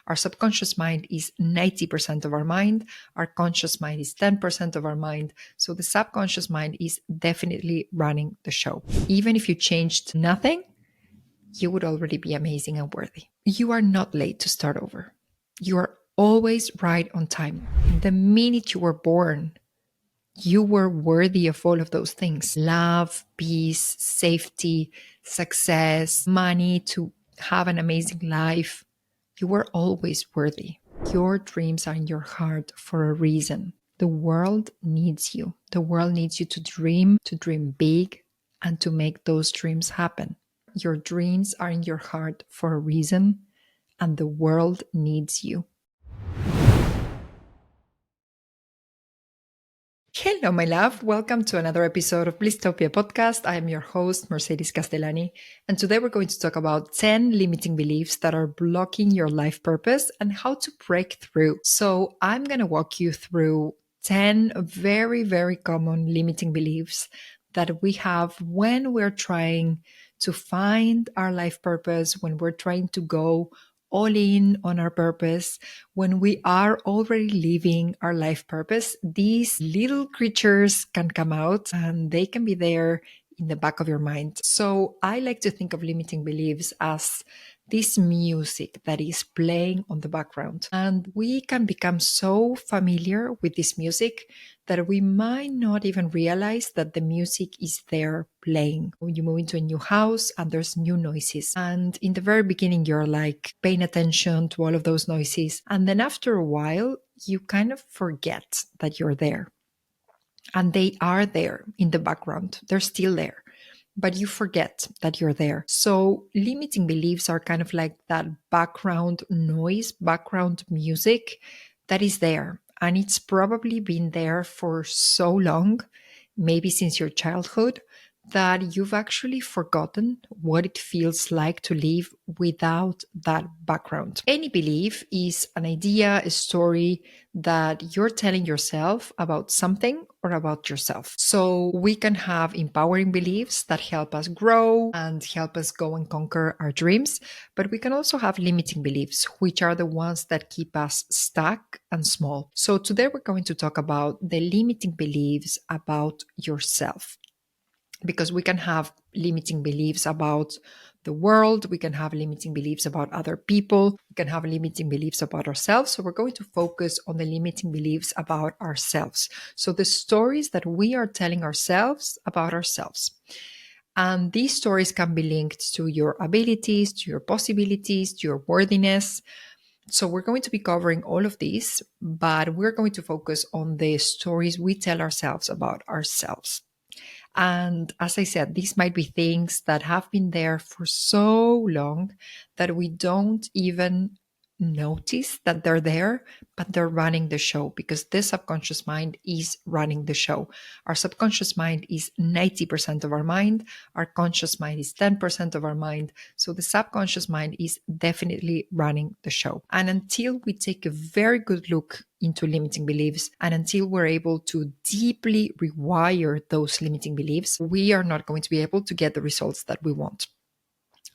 Our subconscious mind is 90% of our mind. Our conscious mind is 10% of our mind. So the subconscious mind is definitely running the show. Even if you changed nothing, you would already be amazing and worthy. You are not late to start over. You are always right on time. The minute you were born, you were worthy of all of those things: love, peace, safety, success, money, to have an amazing life. You were always worthy. Your dreams are in your heart for a reason. The world needs you. The world needs you to dream big, and to make those dreams happen. Your dreams are in your heart for a reason, and the world needs you. Hello, my love. Welcome to another episode of Blisstopia podcast. I am your host, Mercedes Castellani, and today we're going to talk about 10 limiting beliefs that are blocking your life purpose and how to break through. So I'm going to walk you through 10 very, very common limiting beliefs that we have when we're trying to find our life purpose, when we're trying to go all in on our purpose, when we are already living our life purpose. These little creatures can come out and they can be there in the back of your mind. So I like to think of limiting beliefs as this music that is playing on the background. And we can become so familiar with this music that we might not even realize that the music is there playing. When you move into a new house and there's new noises, and in the very beginning, you're like paying attention to all of those noises. And then after a while, you kind of forget that you're there. And they are there in the background. They're still there, but you forget that you're there. So limiting beliefs are kind of like that background noise, background music that is there. And it's probably been there for so long, maybe since your childhood, that you've actually forgotten what it feels like to live without that background. Any belief is an idea, a story that you're telling yourself about something or about yourself. So we can have empowering beliefs that help us grow and help us go and conquer our dreams, but we can also have limiting beliefs, which are the ones that keep us stuck and small. So today we're going to talk about the limiting beliefs about yourself, because we can have limiting beliefs about the world, we can have limiting beliefs about other people, we can have limiting beliefs about ourselves. So we're going to focus on the limiting beliefs about ourselves. So the stories that we are telling ourselves about ourselves. And these stories can be linked to your abilities, to your possibilities, to your worthiness. So we're going to be covering all of these, but we're going to focus on the stories we tell ourselves about ourselves. And as I said, these might be things that have been there for so long that we don't even notice that they're there, but they're running the show, because the subconscious mind is running the show. Our subconscious mind is 90% of our mind. Our conscious mind is 10% of our mind. So the subconscious mind is definitely running the show. And until we take a very good look into limiting beliefs, and until we're able to deeply rewire those limiting beliefs, we are not going to be able to get the results that we want.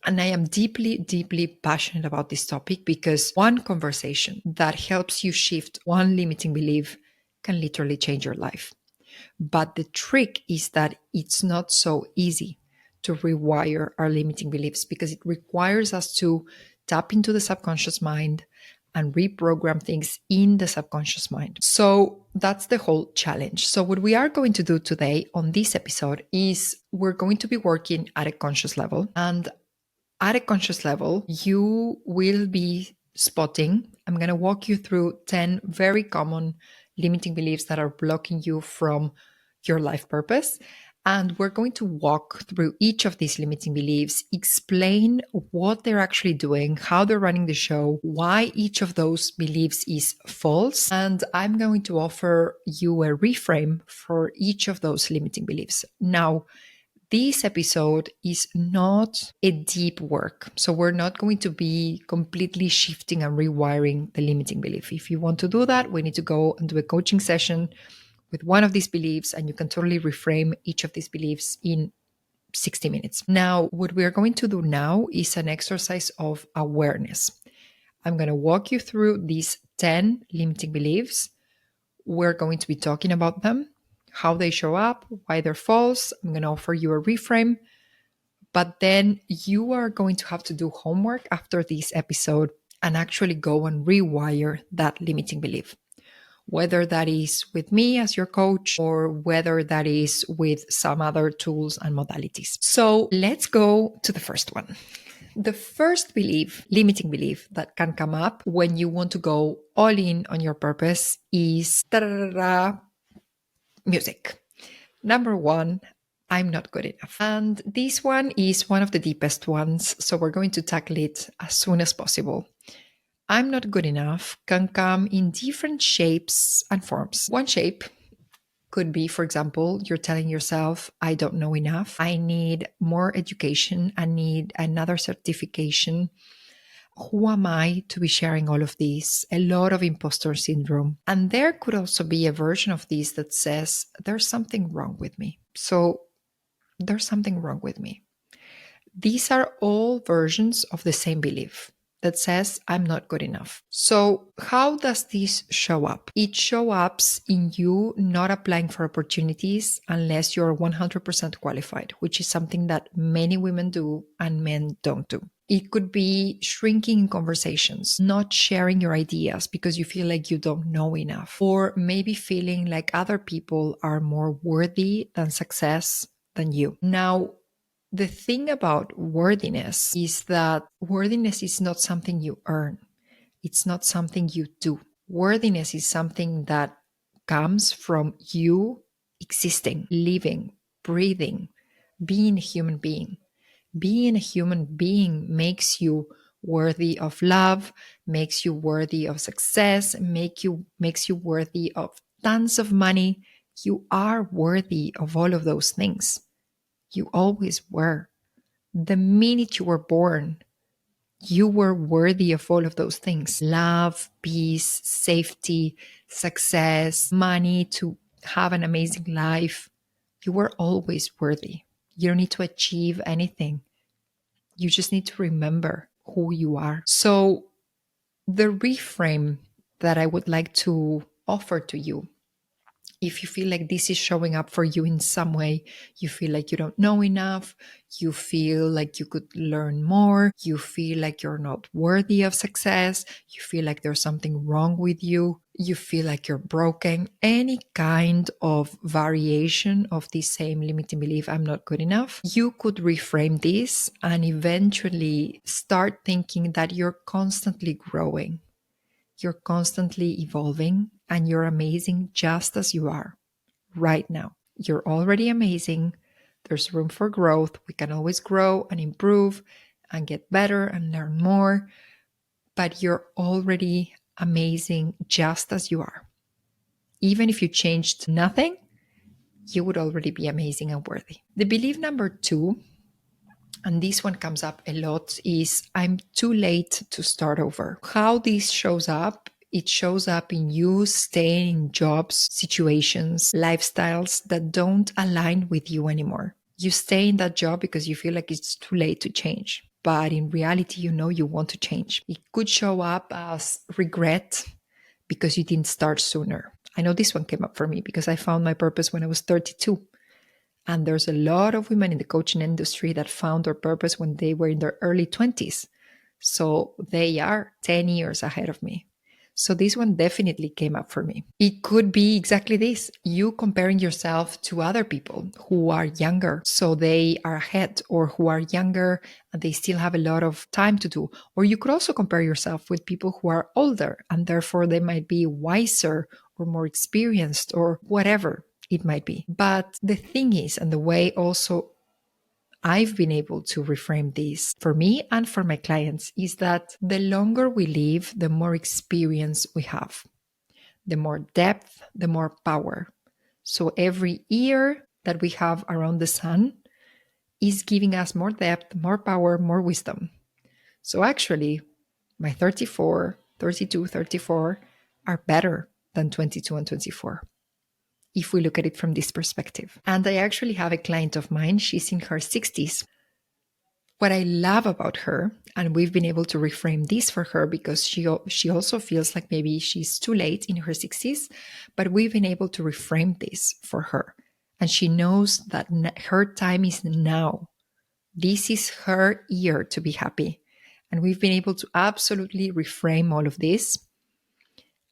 And I am deeply, deeply passionate about this topic, because one conversation that helps you shift one limiting belief can literally change your life. But the trick is that it's not so easy to rewire our limiting beliefs, because it requires us to tap into the subconscious mind and reprogram things in the subconscious mind. So that's the whole challenge. So what we are going to do today on this episode is we're going to be working at a conscious level. And at a conscious level, you will be spotting. I'm going to walk you through 10 very common limiting beliefs that are blocking you from your life purpose. And we're going to walk through each of these limiting beliefs, explain what they're actually doing, how they're running the show, why each of those beliefs is false. And I'm going to offer you a reframe for each of those limiting beliefs. Now, this episode is not a deep work. So we're not going to be completely shifting and rewiring the limiting belief. If you want to do that, we need to go and do a coaching session with one of these beliefs, and you can totally reframe each of these beliefs in 60 minutes. Now, what we are going to do now is an exercise of awareness. I'm going to walk you through these 10 limiting beliefs. We're going to be talking about them, how they show up, why they're false. I'm going to offer you a reframe. But then you are going to have to do homework after this episode and actually go and rewire that limiting belief, whether that is with me as your coach or whether that is with some other tools and modalities. So let's go to the first one. The first belief, limiting belief that can come up when you want to go all in on your purpose is music. Number one, I'm not good enough. And this one is one of the deepest ones. So we're going to tackle it as soon as possible. I'm not good enough can come in different shapes and forms. One shape could be, for example, you're telling yourself, I don't know enough. I need more education. I need another certification. Who am I to be sharing all of this? A lot of imposter syndrome. And there could also be a version of this that says, there's something wrong with me. So there's something wrong with me. These are all versions of the same belief that says, I'm not good enough. So how does this show up? It shows up in you not applying for opportunities unless you're 100% qualified, which is something that many women do and men don't do. It could be shrinking in conversations, not sharing your ideas because you feel like you don't know enough, or maybe feeling like other people are more worthy than success than you. Now, the thing about worthiness is that worthiness is not something you earn. It's not something you do. Worthiness is something that comes from you existing, living, breathing, being a human being. Being a human being makes you worthy of love, makes you worthy of success, makes you worthy of tons of money. You are worthy of all of those things. You always were. The minute you were born, you were worthy of all of those things: love, peace, safety, success, money, to have an amazing life. You were always worthy. You don't need to achieve anything. You just need to remember who you are. So, the reframe that I would like to offer to you, if you feel like this is showing up for you in some way, you feel like you don't know enough, you feel like you could learn more, you feel like you're not worthy of success, you feel like there's something wrong with you, you feel like you're broken, any kind of variation of this same limiting belief, I'm not good enough, you could reframe this and eventually start thinking that you're constantly growing. You're constantly evolving and you're amazing just as you are right now. You're already amazing. There's room for growth. We can always grow and improve and get better and learn more. But you're already amazing just as you are. Even if you changed nothing, you would already be amazing and worthy. The belief number 2, and this one comes up a lot, is I'm too late to start over. How this shows up, it shows up in you staying in jobs, situations, lifestyles that don't align with you anymore. You stay in that job because you feel like it's too late to change. But in reality, you know you want to change. It could show up as regret because you didn't start sooner. I know this one came up for me because I found my purpose when I was 32. And there's a lot of women in the coaching industry that found their purpose when they were in their early 20s. So they are 10 years ahead of me. So this one definitely came up for me. It could be exactly this: you comparing yourself to other people who are younger, so they are ahead, or who are younger and they still have a lot of time to do. Or you could also compare yourself with people who are older and therefore they might be wiser or more experienced or whatever it might be. But the thing is, and the way also I've been able to reframe this for me and for my clients, is that the longer we live, the more experience we have, the more depth, the more power. So every year that we have around the sun is giving us more depth, more power, more wisdom. So actually, my 34, 32, 34 are better than 22 and 24. If we look at it from this perspective. And I actually have a client of mine, she's in her 60s. What I love about her, and we've been able to reframe this for her because she also feels like maybe she's too late in her 60s, but we've been able to reframe this for her. And she knows that her time is now. This is her year to be happy. And we've been able to absolutely reframe all of this.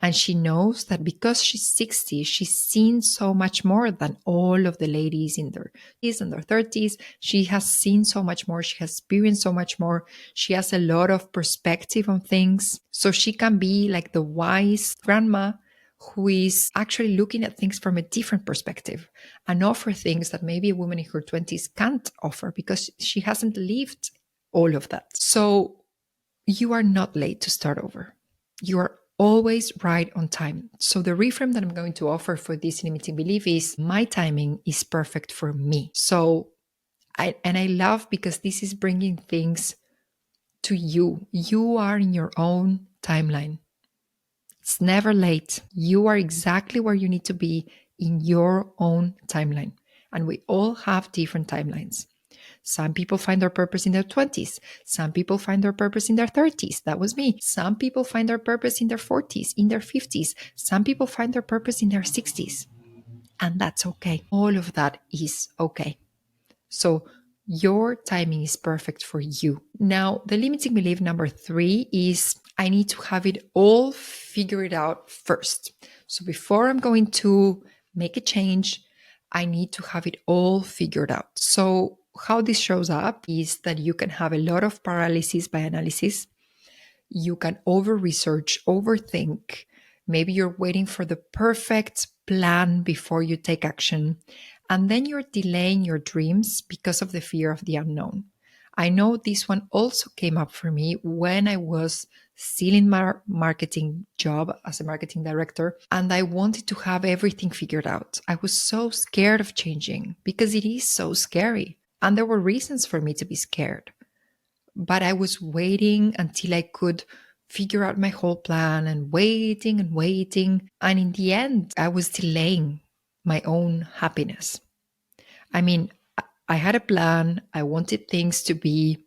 And she knows that because she's 60, she's seen so much more than all of the ladies in their 20s and their 30s. She has seen so much more. She has experienced so much more. She has a lot of perspective on things. So she can be like the wise grandma who is actually looking at things from a different perspective and offer things that maybe a woman in her 20s can't offer because she hasn't lived all of that. So you are not late to start over. You are always right on time. So the reframe that I'm going to offer for this limiting belief is my timing is perfect for me. So I love because this is bringing things to you. You are in your own timeline. It's never late. You are exactly where you need to be in your own timeline. And we all have different timelines. Some people find their purpose in their 20s. Some people find their purpose in their 30s. That was me. Some people find their purpose in their 40s, in their 50s. Some people find their purpose in their 60s. And that's okay. All of that is okay. So your timing is perfect for you. Now, the limiting belief number 3 is I need to have it all figured out first. So before I'm going to make a change, I need to have it all figured out. So how this shows up is that you can have a lot of paralysis by analysis. You can over research, overthink. Maybe you're waiting for the perfect plan before you take action. And then you're delaying your dreams because of the fear of the unknown. I know this one also came up for me when I was still in my marketing job as a marketing director, and I wanted to have everything figured out. I was so scared of changing because it is so scary. And there were reasons for me to be scared. But I was waiting until I could figure out my whole plan and waiting and waiting. And in the end, I was delaying my own happiness. I mean, I had a plan. I wanted things to be,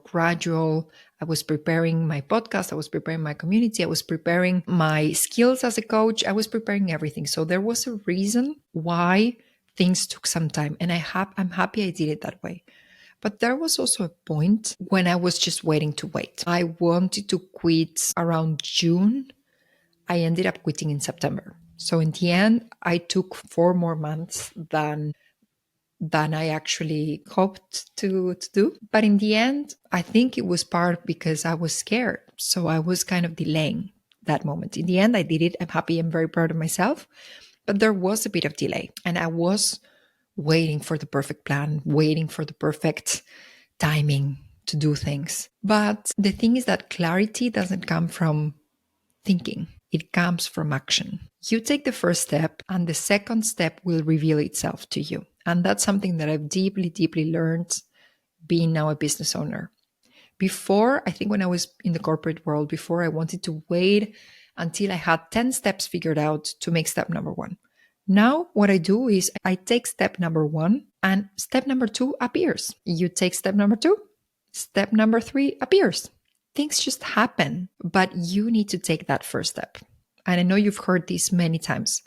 gradual. I was preparing my podcast. I was preparing my community. I was preparing my skills as a coach. I was preparing everything. So there was a reason why things took some time. And I'm happy I did it that way. But there was also a point when I was just waiting to wait. I wanted to quit around June. I ended up quitting in September. So in the end, I took 4 more months than I actually hoped to do. But in the end, I think it was part because I was scared. So I was kind of delaying that moment. In the end, I did it. I'm happy. I'm very proud of myself. But there was a bit of delay. And I was waiting for the perfect plan, waiting for the perfect timing to do things. But the thing is that clarity doesn't come from thinking. It comes from action. You take the first step and the second step will reveal itself to you. And that's something that I've deeply, deeply learned being now a business owner. Before, I think when I was in the corporate world, before I wanted to wait until I had 10 steps figured out to make step number 1. Now, what I do is I take step number 1 and step number 2 appears. You take step number 2, step number 3 appears. Things just happen, but you need to take that first step. And I know you've heard this many times,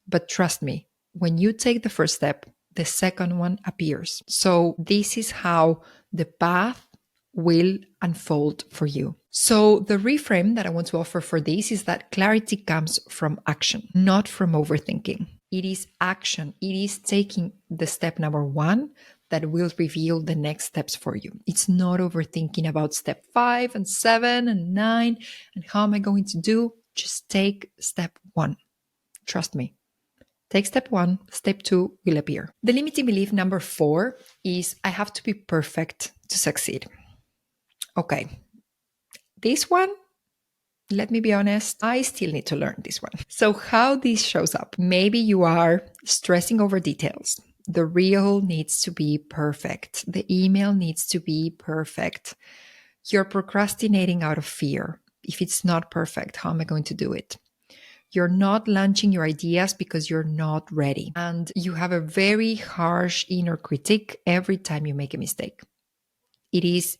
but trust me, when you take the first step, the second one appears. So this is how the path will unfold for you. So the reframe that I want to offer for this is that clarity comes from action, not from overthinking. It is action. It is taking the step number 1 that will reveal the next steps for you. It's not overthinking about step 5 and 7 and 9 and how am I going to do? Just take step 1. Trust me. Take step 1, step 2 will appear. The limiting belief number 4 is I have to be perfect to succeed. Okay. This one, let me be honest, I still need to learn this one. So how this shows up? Maybe you are stressing over details. The reel needs to be perfect. The email needs to be perfect. You're procrastinating out of fear. If it's not perfect, how am I going to do it? You're not launching your ideas because you're not ready. And you have a very harsh inner critic every time you make a mistake. it is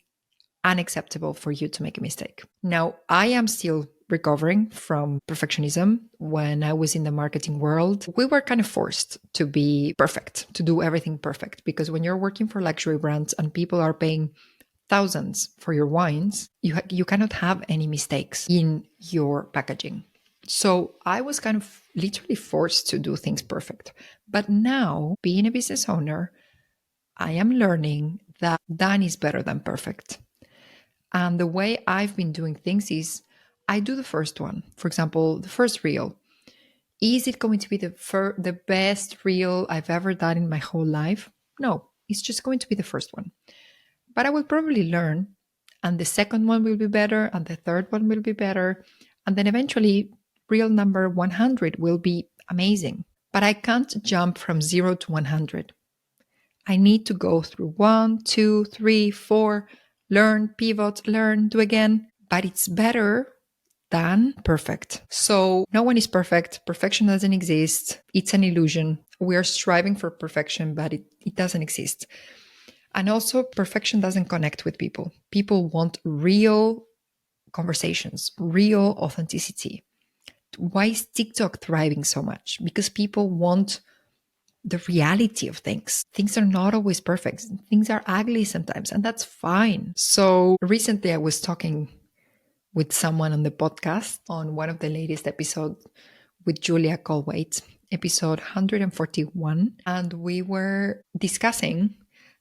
unacceptable for you to make a mistake. Now, I am still recovering from perfectionism. When I was in the marketing world, we were kind of forced to be perfect, to do everything perfect. Because when you're working for luxury brands and people are paying thousands for your wines, you cannot have any mistakes in your packaging. So I was kind of literally forced to do things perfect. But now, being a business owner, I am learning that done is better than perfect. And the way I've been doing things is I do the first one. For example, the first reel. Is it going to be the best reel I've ever done in my whole life? No, it's just going to be the first one. But I will probably learn, and the second one will be better, and the third one will be better. And then eventually, reel number 100 will be amazing. But I can't jump from 0 to 100. I need to go through 1, 2, 3, 4, learn, pivot, learn, do again. But it's better than perfect. So no one is perfect. Perfection doesn't exist. It's an illusion. We are striving for perfection, but it doesn't exist. And also, perfection doesn't connect with people. People want real conversations, real authenticity. Why is TikTok thriving so much? Because people want the reality of things. Things are not always perfect. Things are ugly sometimes, and that's fine. So recently I was talking with someone on the podcast on one of the latest episodes with Julia Colwaite, episode 141, and we were discussing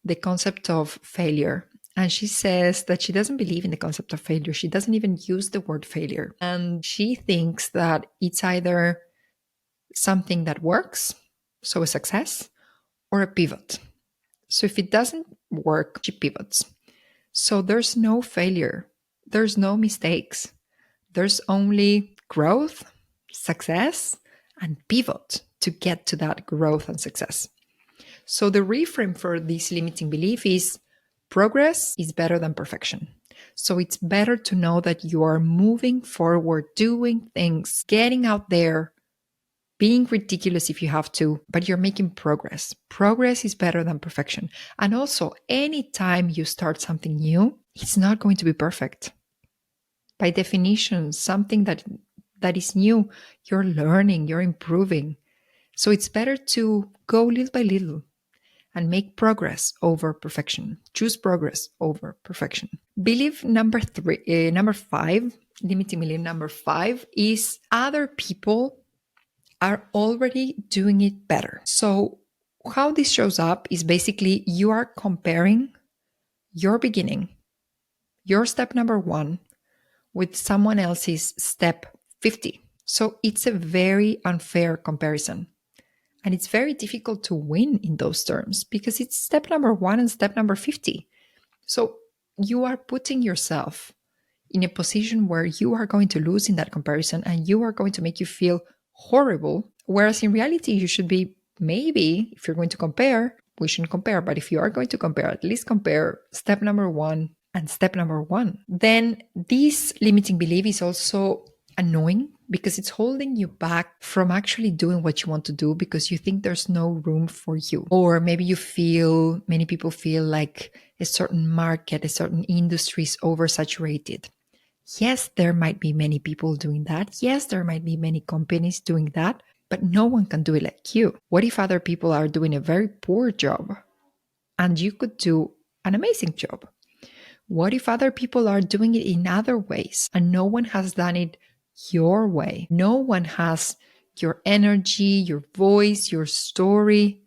the concept of failure. And she says that she doesn't believe in the concept of failure. She doesn't even use the word failure. And she thinks that it's either something that works, so a success, or a pivot. So if it doesn't work, she pivots. So there's no failure. There's no mistakes. There's only growth, success, and pivot to get to that growth and success. So the reframe for this limiting belief is progress is better than perfection. So it's better to know that you are moving forward, doing things, getting out there, being ridiculous if you have to, but you're making progress. Progress is better than perfection. And also, anytime you start something new, it's not going to be perfect. By definition, something that is new, you're learning, you're improving. So it's better to go little by little and make progress over perfection. Choose progress over perfection. Belief number 5, limiting belief number 5 is other people are already doing it better. So how this shows up is basically you are comparing your beginning, your step number 1, with someone else's step 50. So it's a very unfair comparison. And it's very difficult to win in those terms because it's step number 1 and step number 50. So you are putting yourself in a position where you are going to lose in that comparison and you are going to make you feel horrible. Whereas in reality, you should be, maybe if you're going to compare, we shouldn't compare. But if you are going to compare, at least compare step number 1 and step number 1. Then this limiting belief is also annoying because it's holding you back from actually doing what you want to do because you think there's no room for you. Or maybe many people feel like a certain market, a certain industry is oversaturated. Yes, there might be many people doing that. Yes, there might be many companies doing that, but no one can do it like you. What if other people are doing a very poor job and you could do an amazing job? What if other people are doing it in other ways and no one has done it your way? No one has your energy, your voice, your story.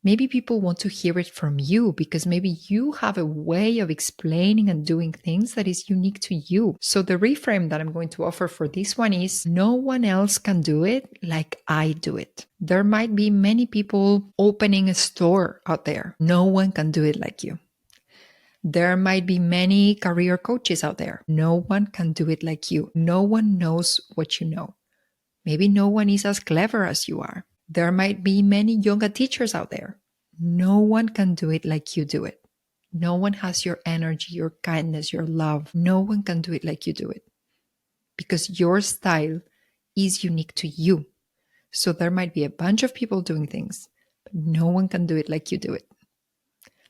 Maybe people want to hear it from you because maybe you have a way of explaining and doing things that is unique to you. So the reframe that I'm going to offer for this one is no one else can do it like I do it. There might be many people opening a store out there. No one can do it like you. There might be many career coaches out there. No one can do it like you. No one knows what you know. Maybe no one is as clever as you are. There might be many yoga teachers out there. No one can do it like you do it. No one has your energy, your kindness, your love. No one can do it like you do it. Because your style is unique to you. So there might be a bunch of people doing things, but no one can do it like you do it.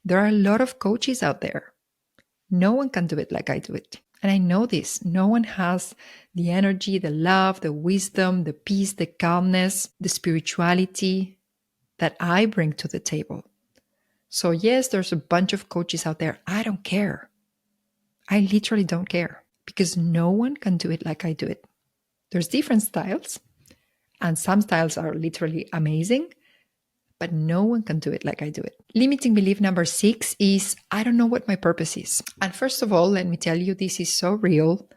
There are a lot of coaches out there. No one can do it like I do it. And I know this. No one has the energy, the love, the wisdom, the peace, the calmness, the spirituality that I bring to the table. So, yes, there's a bunch of coaches out there. I don't care. I literally don't care because no one can do it like I do it. There's different styles, and some styles are literally amazing, but no one can do it like I do it. Limiting belief number 6 is I don't know what my purpose is. And first of all, let me tell you, this is so real.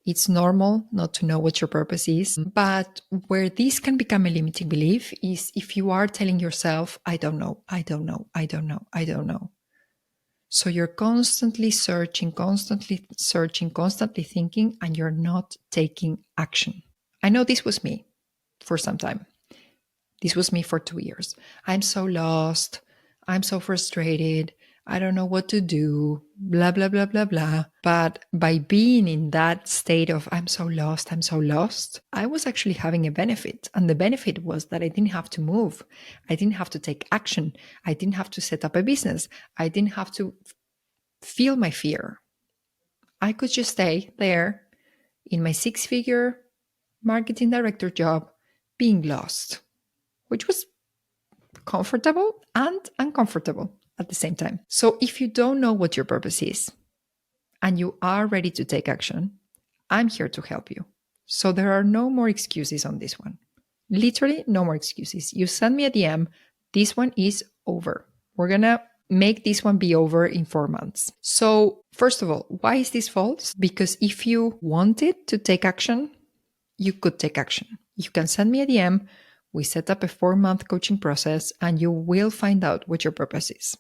It's normal not to know what your purpose is. But where this can become a limiting belief is if you are telling yourself, I don't know, I don't know, I don't know, I don't know. So you're constantly searching, constantly thinking, and you're not taking action. I know this was me for some time. This was me for 2 years. I'm so lost. I'm so frustrated. I don't know what to do, blah, blah, blah, blah, blah. But by being in that state of I'm so lost, I was actually having a benefit. And the benefit was that I didn't have to move. I didn't have to take action. I didn't have to set up a business. I didn't have to feel my fear. I could just stay there in my 6-figure marketing director job, being lost, which was comfortable and uncomfortable at the same time. So if you don't know what your purpose is and you are ready to take action, I'm here to help you. So there are no more excuses on this one. Literally no more excuses. You send me a DM, this one is over. We're going to make this one be over in 4 months. So first of all, why is this false? Because if you wanted to take action, you could take action. You can send me a DM. We set up a 4-month coaching process and you will find out what your purpose is.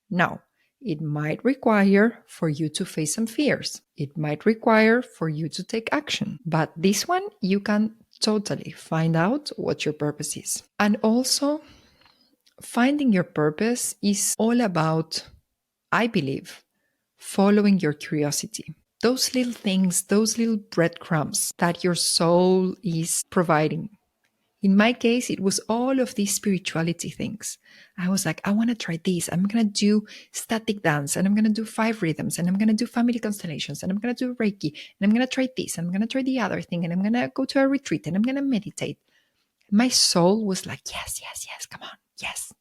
Now, it might require for you to face some fears. It might require for you to take action. But this one, you can totally find out what your purpose is. And also, finding your purpose is all about, I believe, following your curiosity. Those little things, those little breadcrumbs that your soul is providing. In my case, it was all of these spirituality things. I was like, I want to try this. I'm going to do static dance and I'm going to do 5 rhythms and I'm going to do family constellations and I'm going to do Reiki and I'm going to try this and I'm going to try the other thing and I'm going to go to a retreat and I'm going to meditate. My soul was like, yes, yes, yes, come on, yes.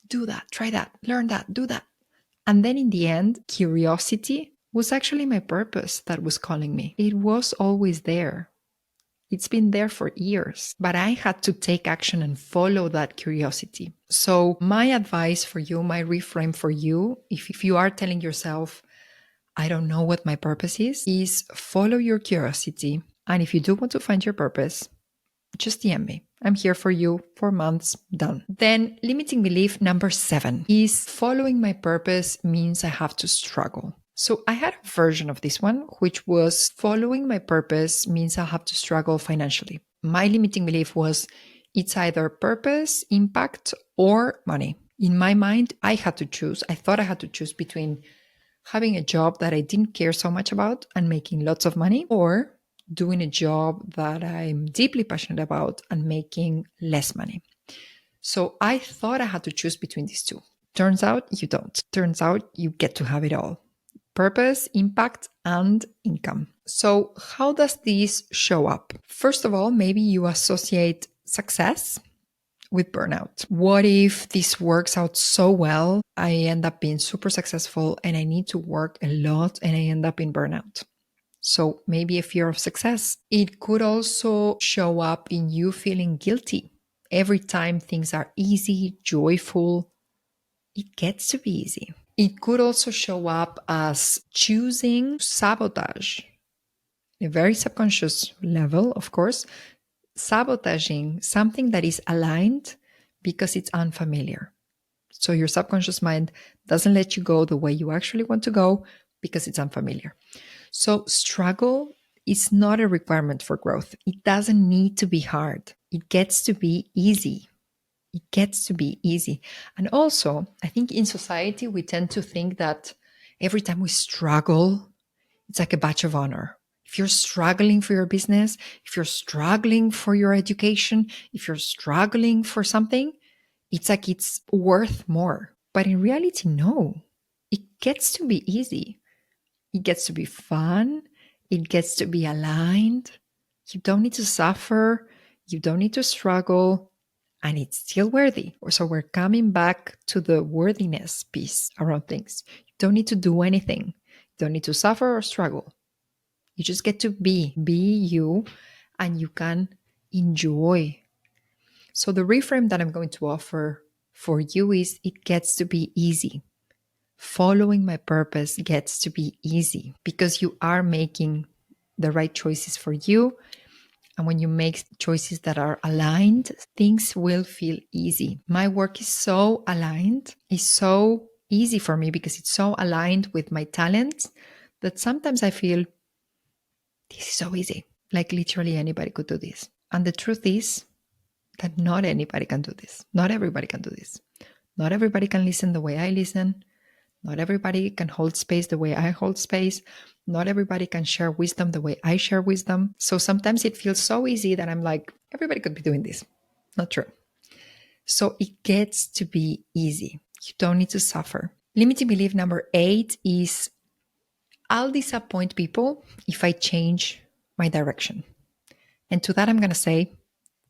Do that, try that, learn that, do that. And then in the end, curiosity was actually my purpose that was calling me. It was always there. It's been there for years, but I had to take action and follow that curiosity. So my advice for you, my reframe for you, if you are telling yourself, I don't know what my purpose is follow your curiosity. And if you do want to find your purpose, just DM me. I'm here for you. 4 months, done. Then limiting belief number 7 is following my purpose means I have to struggle. So I had a version of this one, which was following my purpose means I have to struggle financially. My limiting belief was it's either purpose, impact, or money. In my mind, I had to choose. I thought I had to choose between having a job that I didn't care so much about and making lots of money, or doing a job that I'm deeply passionate about and making less money. So I thought I had to choose between these two. Turns out you don't. Turns out you get to have it all. Purpose, impact, and income. So how does this show up? First of all, maybe you associate success with burnout. What if this works out so well, I end up being super successful and I need to work a lot and I end up in burnout? So maybe a fear of success. It could also show up in you feeling guilty. Every time things are easy, joyful, it gets to be easy. It could also show up as choosing sabotage, a very subconscious level, of course, sabotaging something that is aligned because it's unfamiliar. So your subconscious mind doesn't let you go the way you actually want to go because it's unfamiliar. So struggle is not a requirement for growth. It doesn't need to be hard. It gets to be easy. It gets to be easy. And also, I think in society, we tend to think that every time we struggle, it's like a badge of honor. If you're struggling for your business, if you're struggling for your education, if you're struggling for something, it's like it's worth more. But in reality, no. it gets to be easy. It gets to be fun. It gets to be aligned. You don't need to suffer. You don't need to struggle. And it's still worthy. So we're coming back to the worthiness piece around things. You don't need to do anything. You don't need to suffer or struggle. You just get to be you, and you can enjoy. So the reframe that I'm going to offer for you is it gets to be easy. Following my purpose gets to be easy because you are making the right choices for you. And when you make choices that are aligned, things will feel easy. My work is so aligned, is so easy for me because it's so aligned with my talents that sometimes I feel this is so easy. Like literally anybody could do this. And the truth is that not anybody can do this. Not everybody can do this. Not everybody can listen the way I listen. Not everybody can hold space the way I hold space. Not everybody can share wisdom the way I share wisdom. So sometimes it feels so easy that I'm like, everybody could be doing this. Not true. So it gets to be easy. You don't need to suffer. Limiting belief number 8 is I'll disappoint people if I change my direction. And to that, I'm going to say,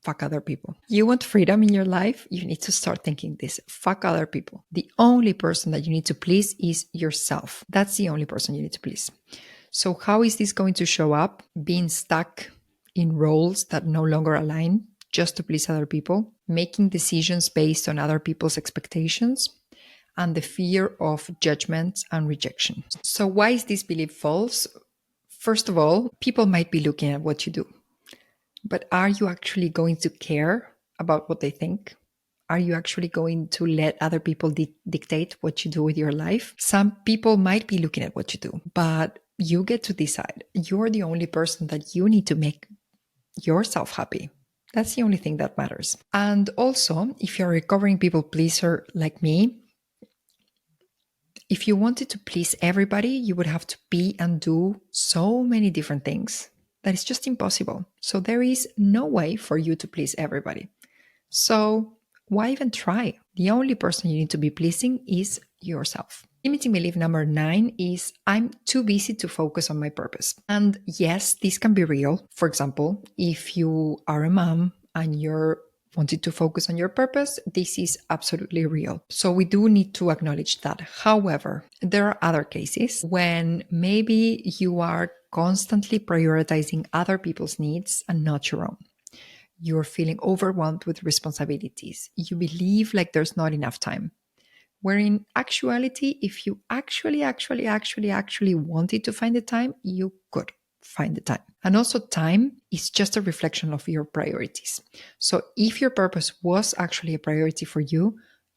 fuck other people. You want freedom in your life? You need to start thinking this. Fuck other people. The only person that you need to please is yourself. That's the only person you need to please. So how is this going to show up? Being stuck in roles that no longer align just to please other people, making decisions based on other people's expectations, and the fear of judgment and rejection. So why is this belief false? First of all, people might be looking at what you do. But are you actually going to care about what they think? Are you actually going to let other people dictate what you do with your life? Some people might be looking at what you do, but you get to decide. You're the only person that you need to make yourself happy. That's the only thing that matters. And also, if you're a recovering people pleaser like me, if you wanted to please everybody, you would have to be and do so many different things that is just impossible. So there is no way for you to please everybody. So why even try? The only person you need to be pleasing is yourself. Limiting belief number 9 is I'm too busy to focus on my purpose. And yes, this can be real. For example, if you are a mom and you're wanting to focus on your purpose, this is absolutely real. So we do need to acknowledge that. However, there are other cases when maybe you are constantly prioritizing other people's needs and not your own. You're feeling overwhelmed with responsibilities. You believe like there's not enough time. Where in actuality, if you actually wanted to find the time, you could find the time. And also time is just a reflection of your priorities. So if your purpose was actually a priority for you,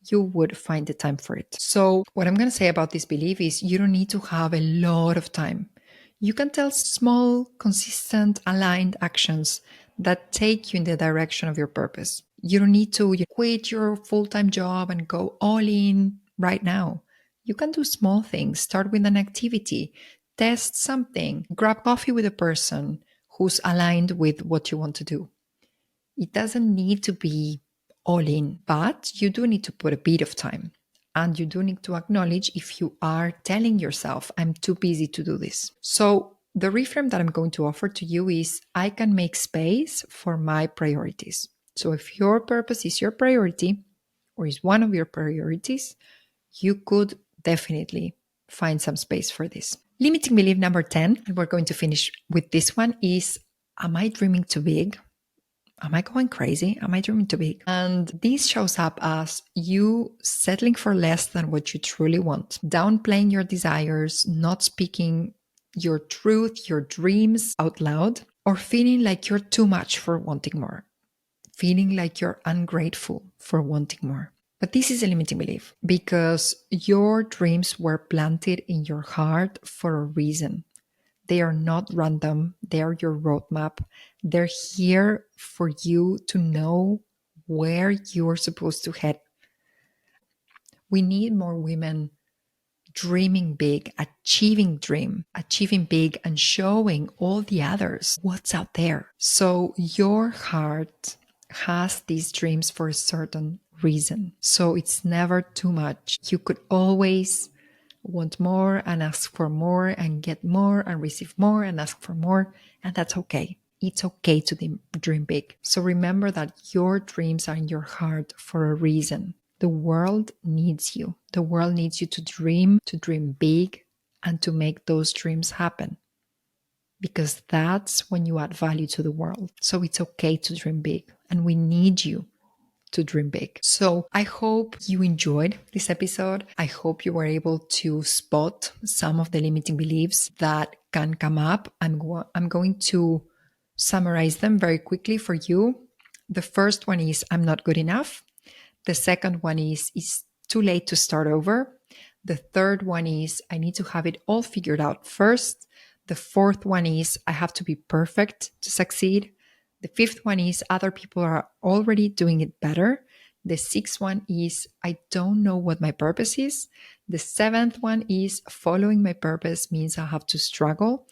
you would find the time for it. So what I'm going to say about this belief is you don't need to have a lot of time. You can tell small, consistent, aligned actions that take you in the direction of your purpose. You don't need to quit your full-time job and go all in right now. You can do small things. Start with an activity, test something, grab coffee with a person who's aligned with what you want to do. It doesn't need to be all in, but you do need to put a bit of time. And you do need to acknowledge if you are telling yourself, I'm too busy to do this. So the reframe that I'm going to offer to you is I can make space for my priorities. So if your purpose is your priority or is one of your priorities, you could definitely find some space for this. Limiting belief number 10, and we're going to finish with this one, is am I dreaming too big? Am I going crazy? Am I dreaming too big? And this shows up as you settling for less than what you truly want, downplaying your desires, not speaking your truth, your dreams out loud, or feeling like you're too much for wanting more, feeling like you're ungrateful for wanting more. But this is a limiting belief because your dreams were planted in your heart for a reason. They are not random. They are your roadmap. They're here for you to know where you're supposed to head. We need more women dreaming big, achieving big, and showing all the others what's out there. So your heart has these dreams for a certain reason. So it's never too much. You could always want more and ask for more and get more and receive more and ask for more. And that's okay. It's okay to dream big. So remember that your dreams are in your heart for a reason. The world needs you. The world needs you to dream big, and to make those dreams happen. Because that's when you add value to the world. So it's okay to dream big, and we need you to dream big. So I hope you enjoyed this episode. I hope you were able to spot some of the limiting beliefs that can come up. I'm going to summarize them very quickly for you. The first one is I'm not good enough. The second one is it's too late to start over. The third one is I need to have it all figured out first. The fourth one is I have to be perfect to succeed. The fifth one is other people are already doing it better. The sixth one is I don't know what my purpose is. The seventh one is following my purpose means I have to struggle.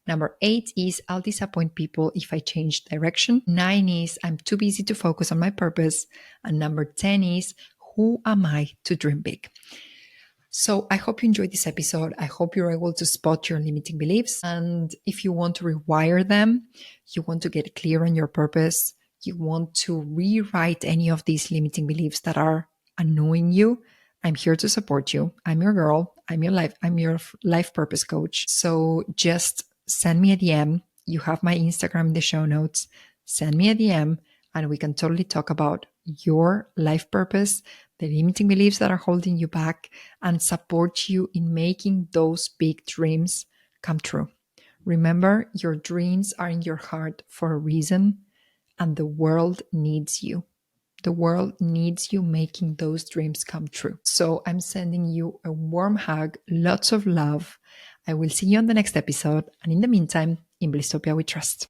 Number 8 is I'll disappoint people if I change direction. 9 is I'm too busy to focus on my purpose. And number 10 is who am I to dream big? So I hope you enjoyed this episode. I hope you're able to spot your limiting beliefs. And if you want to rewire them, you want to get clear on your purpose, you want to rewrite any of these limiting beliefs that are annoying you, I'm here to support you. I'm your girl. I'm your life purpose coach. So just send me a DM. You have my Instagram in the show notes. Send me a DM and we can totally talk about your life purpose, the limiting beliefs that are holding you back, and support you in making those big dreams come true. Remember, your dreams are in your heart for a reason, and the world needs you. The world needs you making those dreams come true. So I'm sending you a warm hug, lots of love. I will see you on the next episode. And in the meantime, in Blisstopia we trust.